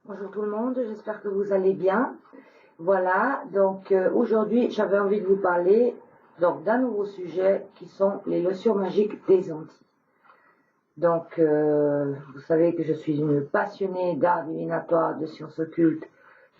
Bonjour tout le monde, j'espère que vous allez bien. Voilà, donc aujourd'hui j'avais envie de vous parler d'un nouveau sujet qui sont les lotions magiques des Antilles. Donc vous savez que je suis une passionnée d'art divinatoire, de sciences occultes,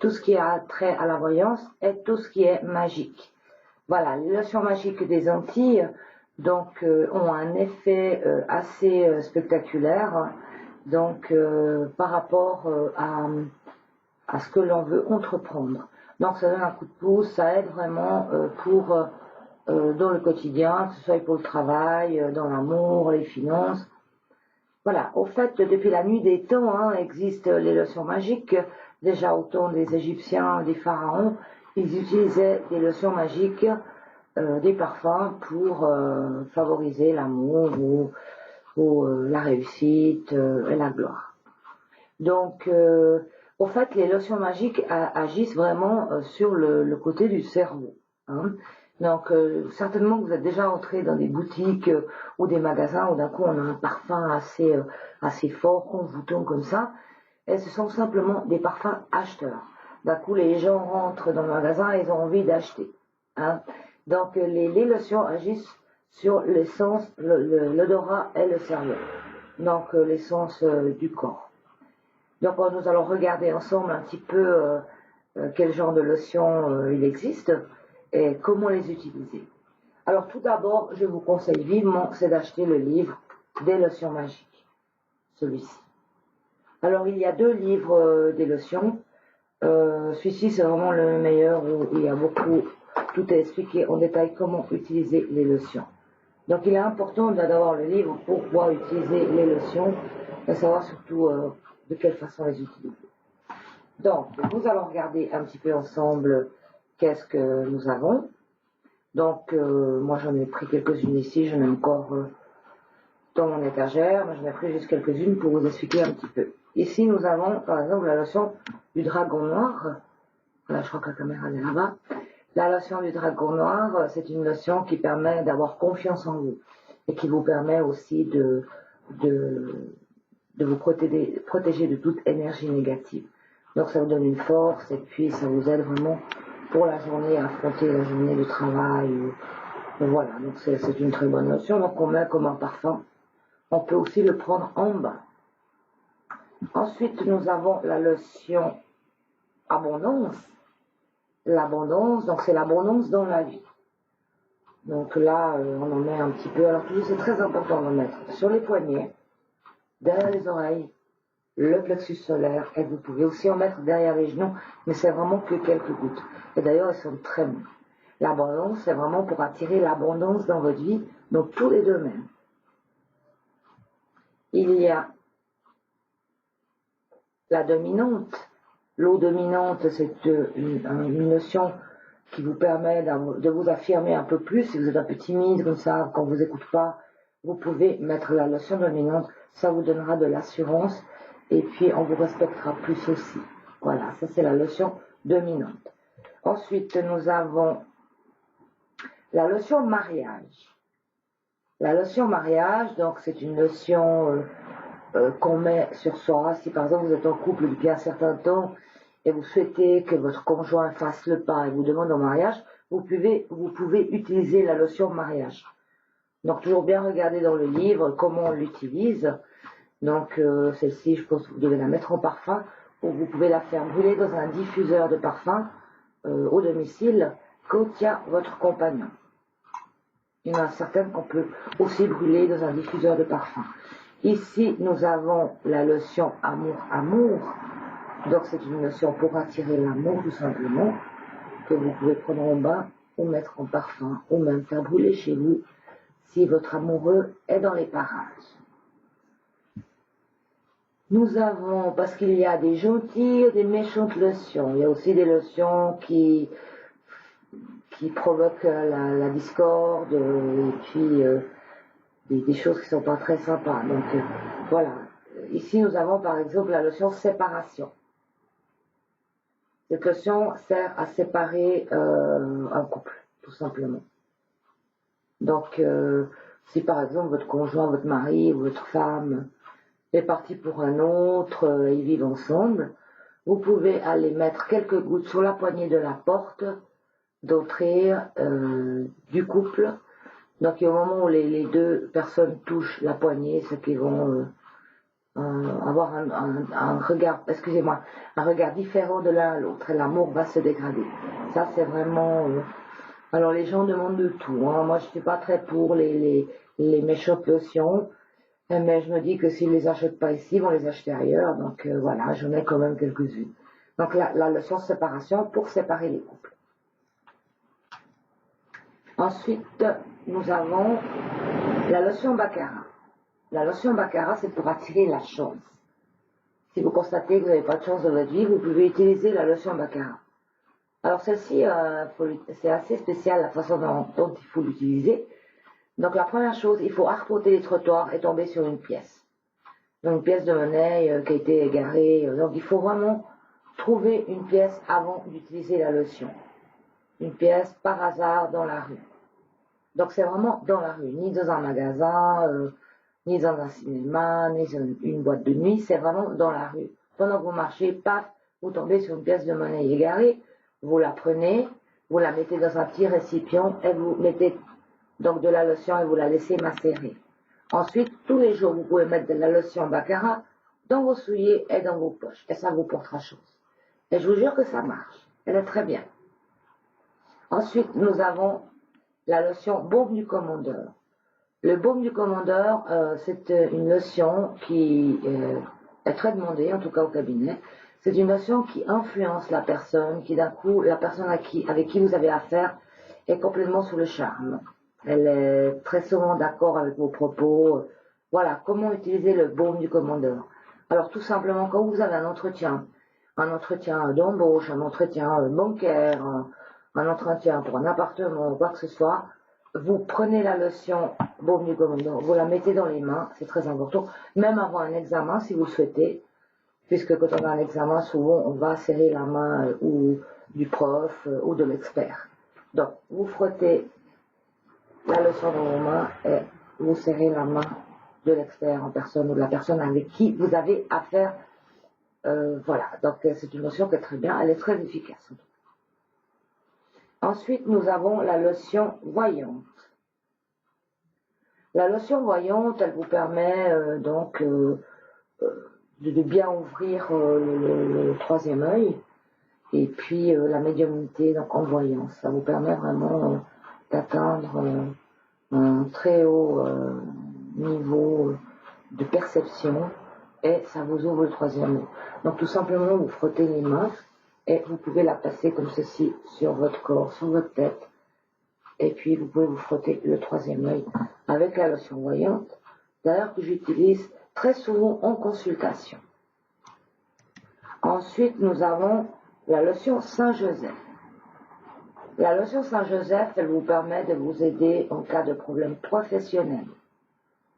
tout ce qui a trait à la voyance et tout ce qui est magique. Voilà, les lotions magiques des Antilles ont un effet assez spectaculaire par rapport à ce que l'on veut entreprendre. Donc ça donne un coup de pouce, ça aide vraiment dans le quotidien, que ce soit pour le travail, dans l'amour, les finances. Voilà, au fait, depuis la nuit des temps, existent les lotions magiques. Déjà au temps des Égyptiens, des pharaons, ils utilisaient des lotions magiques, des parfums pour favoriser l'amour ou la réussite et la gloire. Donc, au fait, les lotions magiques agissent vraiment sur le côté du cerveau. Hein. Donc, certainement, vous êtes déjà entré dans des boutiques ou des magasins où d'un coup on a un parfum assez fort, envoûtant comme ça, et ce sont simplement des parfums acheteurs. D'un coup, les gens rentrent dans le magasin et ils ont envie d'acheter. Hein. Donc, les lotions agissent sur l'essence, l'odorat et le cerveau. Donc, l'essence du corps. Donc nous allons regarder ensemble un petit peu quel genre de lotion il existe et comment les utiliser. Alors tout d'abord, je vous conseille vivement, c'est d'acheter le livre des lotions magiques, celui-ci. Alors il y a deux livres des lotions. Celui-ci c'est vraiment le meilleur où il y a beaucoup, tout est expliqué en détail comment utiliser les lotions. Donc il est important d'avoir le livre pour pouvoir utiliser les lotions et savoir surtout de quelle façon les utiliser. Donc, nous allons regarder un petit peu ensemble qu'est-ce que nous avons. Donc, moi j'en ai pris quelques-unes ici, j'en ai encore dans mon étagère, mais j'en ai pris juste quelques-unes pour vous expliquer un petit peu. Ici, nous avons par exemple la lotion du dragon noir. Voilà, je crois que la caméra est là-bas. La lotion du dragon noir, c'est une lotion qui permet d'avoir confiance en vous et qui vous permet aussi de vous protéger de toute énergie négative. Donc ça vous donne une force et puis ça vous aide vraiment pour la journée, à affronter la journée de travail. Voilà, donc c'est une très bonne lotion. Donc on met comme un parfum. On peut aussi le prendre en bain. Ensuite, nous avons la lotion abondance. L'abondance, donc c'est l'abondance dans la vie. Donc là, on en met un petit peu. Alors toujours, c'est très important d'en mettre sur les poignets, derrière les oreilles, le plexus solaire, et vous pouvez aussi en mettre derrière les genoux, mais c'est vraiment que quelques gouttes. Et d'ailleurs, elles sont très bonnes. L'abondance, c'est vraiment pour attirer l'abondance dans votre vie, dans tous les domaines. Il y a la dominante. L'eau dominante, c'est une notion qui vous permet de vous affirmer un peu plus. Si vous êtes un peu timide comme ça, quand on vous écoute pas, vous pouvez mettre la lotion dominante. Ça vous donnera de l'assurance. Et puis, on vous respectera plus aussi. Voilà, ça c'est la lotion dominante. Ensuite, nous avons la lotion mariage. La lotion mariage, donc c'est une lotion qu'on met sur soi. Si par exemple vous êtes en couple depuis un certain temps et vous souhaitez que votre conjoint fasse le pas et vous demande en mariage, vous pouvez utiliser la lotion mariage. Donc toujours bien regarder dans le livre comment on l'utilise. Donc celle-ci, je pense que vous devez la mettre en parfum ou vous pouvez la faire brûler dans un diffuseur de parfum au domicile quand il y a votre compagnon. Il y en a certaines qu'on peut aussi brûler dans un diffuseur de parfum. Ici, nous avons la lotion amour. Donc c'est une lotion pour attirer l'amour tout simplement, que vous pouvez prendre en bain ou mettre en parfum ou même faire brûler chez vous si votre amoureux est dans les parages. Nous avons, parce qu'il y a des gentilles et des méchantes lotions, il y a aussi des lotions qui provoquent la discorde et puis des choses qui ne sont pas très sympas. Donc voilà. Ici nous avons par exemple la lotion séparation. Cette lotion sert à séparer un couple, tout simplement. Donc si par exemple votre conjoint, votre mari ou votre femme est parti pour un autre, ils vivent ensemble, Vous pouvez aller mettre quelques gouttes sur la poignée de la porte d'entrée du couple. Donc au moment où les deux personnes touchent la poignée, c'est qu'ils vont avoir un regard, excusez-moi, un regard différent de l'un à l'autre, et l'amour va se dégrader. Ça c'est vraiment... alors les gens demandent de tout, hein. Moi je suis pas très pour les méchantes lotions, mais je me dis que s'ils les achètent pas ici, ils vont les acheter ailleurs, donc voilà, j'en ai quand même quelques-unes. Donc la lotion de séparation pour séparer les couples. Ensuite, nous avons la lotion Baccarat. La lotion Baccarat, c'est pour attirer la chance. Si vous constatez que vous n'avez pas de chance dans votre vie, vous pouvez utiliser la lotion Baccarat. Alors celle-ci, c'est assez spécial la façon dont il faut l'utiliser. Donc la première chose, il faut arpenter les trottoirs et tomber sur une pièce. Donc une pièce de monnaie qui a été égarée. Donc il faut vraiment trouver une pièce avant d'utiliser la lotion. Une pièce par hasard dans la rue. Donc c'est vraiment dans la rue, ni dans un magasin, ni dans un cinéma, ni dans une boîte de nuit, c'est vraiment dans la rue. Pendant que vous marchez, paf, vous tombez sur une pièce de monnaie égarée, vous la prenez, vous la mettez dans un petit récipient et vous mettez donc de la lotion et vous la laissez macérer. Ensuite, tous les jours, vous pouvez mettre de la lotion Baccarat dans vos souliers et dans vos poches et ça vous portera chance. Et je vous jure que ça marche, elle est très bien. Ensuite, nous avons la lotion Baume du Commandeur. Le Baume du Commandeur, c'est une lotion qui est très demandée, en tout cas au cabinet. C'est une lotion qui influence la personne, qui d'un coup, la personne avec qui vous avez affaire est complètement sous le charme. Elle est très souvent d'accord avec vos propos. Voilà, comment utiliser le Baume du Commandeur. Alors tout simplement, quand vous avez un entretien d'embauche, un entretien bancaire, un entretien pour un appartement, quoi que ce soit, vous prenez la lotion Baume du Commandeur, vous la mettez dans les mains, c'est très important, même avant un examen si vous le souhaitez, puisque quand on a un examen, souvent on va serrer la main ou du prof ou de l'expert. Donc vous frottez la lotion dans vos mains et vous serrez la main de l'expert en personne ou de la personne avec qui vous avez affaire. Voilà, donc c'est une lotion qui est très bien, elle est très efficace. Ensuite, nous avons la lotion voyante. La lotion voyante, elle vous permet de bien ouvrir le troisième œil et puis la médiumnité donc en voyance. Ça vous permet vraiment d'atteindre un très haut niveau de perception et ça vous ouvre le troisième œil. Donc tout simplement, vous frottez les mains et vous pouvez la passer comme ceci sur votre corps, sur votre tête. Et puis vous pouvez vous frotter le troisième œil avec la lotion voyante, d'ailleurs que j'utilise très souvent en consultation. Ensuite, nous avons la lotion Saint-Joseph. La lotion Saint-Joseph, elle vous permet de vous aider en cas de problème professionnel.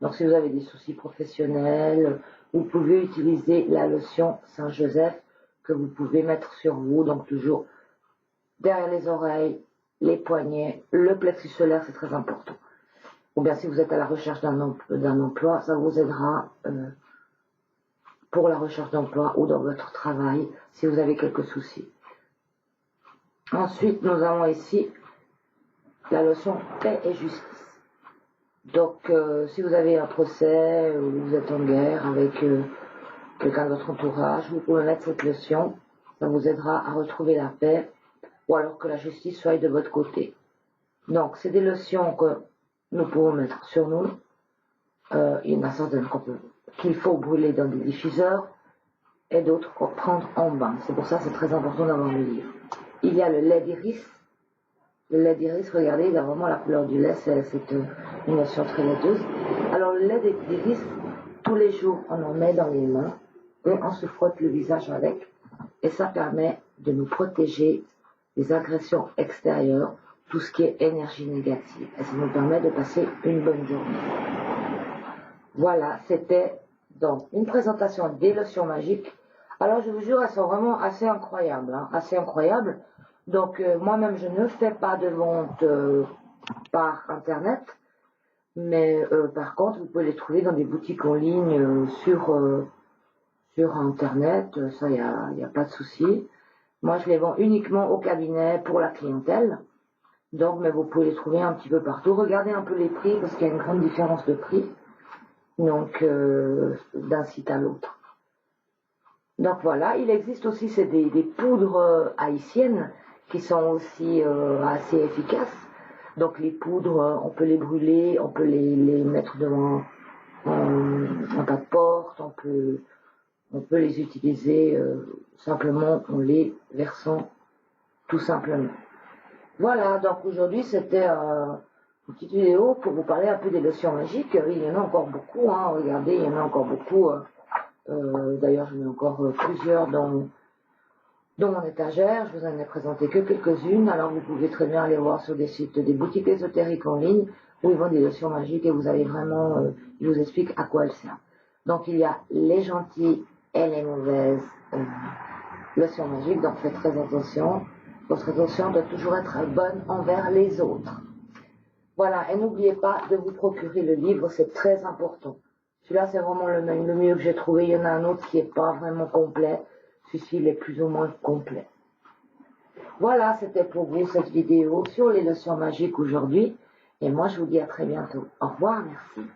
Donc si vous avez des soucis professionnels, vous pouvez utiliser la lotion Saint-Joseph que vous pouvez mettre sur vous, donc toujours derrière les oreilles, les poignets, le plexus solaire, c'est très important. Ou bien si vous êtes à la recherche d'un emploi, ça vous aidera pour la recherche d'emploi ou dans votre travail si vous avez quelques soucis. Ensuite, nous avons ici la lotion paix et justice. Donc, si vous avez un procès ou vous êtes en guerre avec quelqu'un de votre entourage, vous pouvez mettre cette lotion. Ça vous aidera à retrouver la paix ou alors que la justice soit de votre côté. Donc, c'est des lotions que nous pouvons mettre sur nous. Il y en a certaines qu'il faut brûler dans des diffuseurs et d'autres qu'on prendre en bain. C'est pour ça que c'est très important d'avoir le livre. Il y a le lait d'iris. Le lait d'iris, regardez, il a vraiment la couleur du lait, c'est une lotion très laiteuse. Alors le lait d'iris, tous les jours, on en met dans les mains et on se frotte le visage avec. Et ça permet de nous protéger des agressions extérieures, tout ce qui est énergie négative. Et ça nous permet de passer une bonne journée. Voilà, c'était donc une présentation des lotions magiques. Alors je vous jure, elles sont vraiment assez incroyables, hein, assez incroyables. Donc moi-même, je ne fais pas de vente par internet, mais par contre, vous pouvez les trouver dans des boutiques en ligne sur Internet, ça, il n'y a pas de souci. Moi, je les vends uniquement au cabinet pour la clientèle. Donc, mais vous pouvez les trouver un petit peu partout. Regardez un peu les prix, parce qu'il y a une grande différence de prix. Donc, d'un site à l'autre. Donc voilà, il existe aussi des poudres haïtiennes qui sont aussi assez efficaces. Donc les poudres, on peut les brûler, on peut les mettre devant en tas de porte, on peut les utiliser simplement en les versant tout simplement. Voilà, donc aujourd'hui c'était une petite vidéo pour vous parler un peu des lotions magiques. Il y en a encore beaucoup, hein, regardez, il y en a encore beaucoup. D'ailleurs, j'en ai encore plusieurs dans mon étagère. Je vous en ai présenté que quelques-unes. Alors, vous pouvez très bien aller voir sur des sites, des boutiques ésotériques en ligne où ils vendent des lotions magiques et vous allez vraiment, ils vous expliquent à quoi elles servent. Donc, il y a les gentilles et les mauvaises lotions magiques. Donc, faites très attention. Votre attention doit toujours être bonne envers les autres. Voilà, et n'oubliez pas de vous procurer le livre, c'est très important. Celui-là, c'est vraiment le mieux que j'ai trouvé. Il y en a un autre qui n'est pas vraiment complet. Celui-ci, il est plus ou moins complet. Voilà, c'était pour vous cette vidéo sur les lotions magiques aujourd'hui. Et moi, je vous dis à très bientôt. Au revoir, merci.